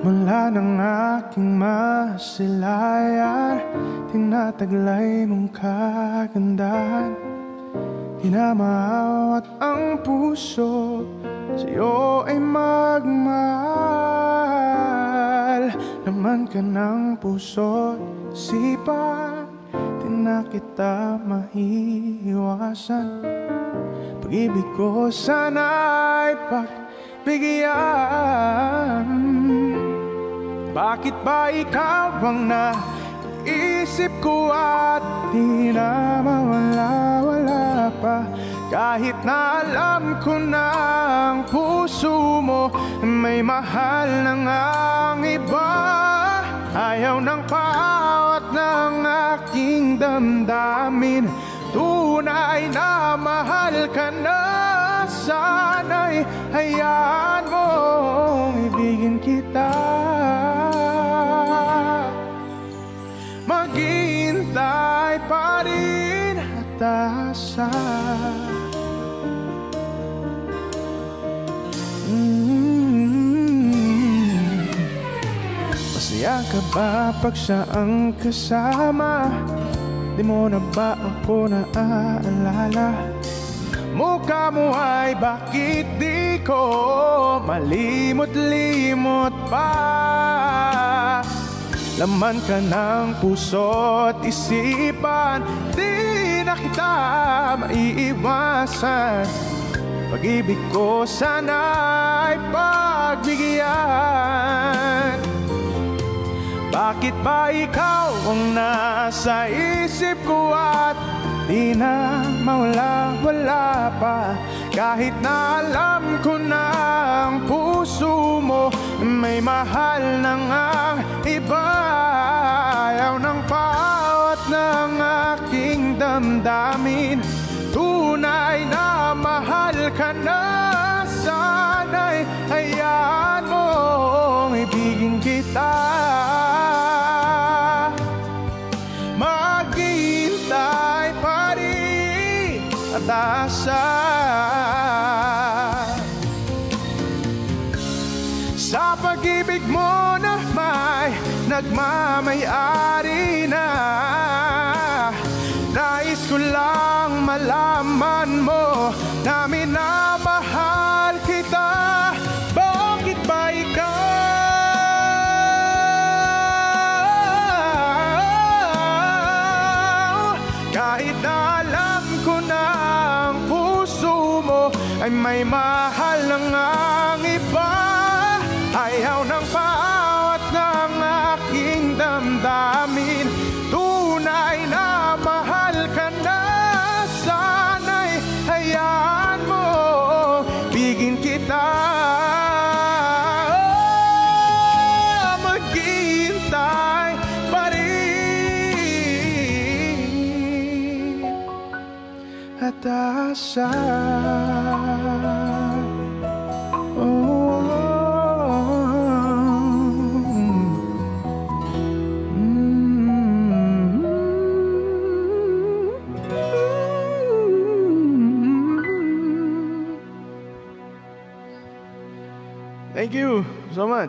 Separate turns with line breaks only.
Mula ng aking masilayan, tinataglay mong kagandahan. Tinamawat ang puso, sa'yo ay magmahal. Laman ka ng puso't isipan, di na kita maiiwasan. Pag-ibig ko sana'y pagbigyan. Bakit ba ikaw ang naisip ko at di na mawala-wala pa? Kahit na alam ko na ang puso mo may mahal ng ang iba. Ayaw ng paawat ng aking damdamin, tunay na mahal ka na. Sana'y hayaan mong ibigin kita. Maghihintay pa rin at asa. Masaya ka ba pag siya ang kasama? Di mo na ba ako naaalala? Mukha mo ay bakit di ko malimot-limot pa? Laman ka ng puso't isipan, di na kita maiiwasan. Pag-ibig ko sana'y pagbigyan. Bakit ba ikaw ang nasa isip ko at di na mawala-wala pa? Kahit na alam ko na ang puso mo may mahal ng ang iba. Ayaw ng paawat ng aking damdamin, tunay na mahal ka na. Sana'y hayaan mong ibigin kita. Maghihintay pa rin at asa. Sa pag-ibig mo na may nagmamay-ari na, nais ko lang malaman mo na minamahal kita. Bakit ba ikaw, kahit na alam ko na ang puso mo ay may mahal ng ang iba? Ayaw ng paawat ng aking damdamin, tunay na mahal ka na. Sana'y hayaan mo bigin kita. Maghihintay pa rin at asa. Thank you so much.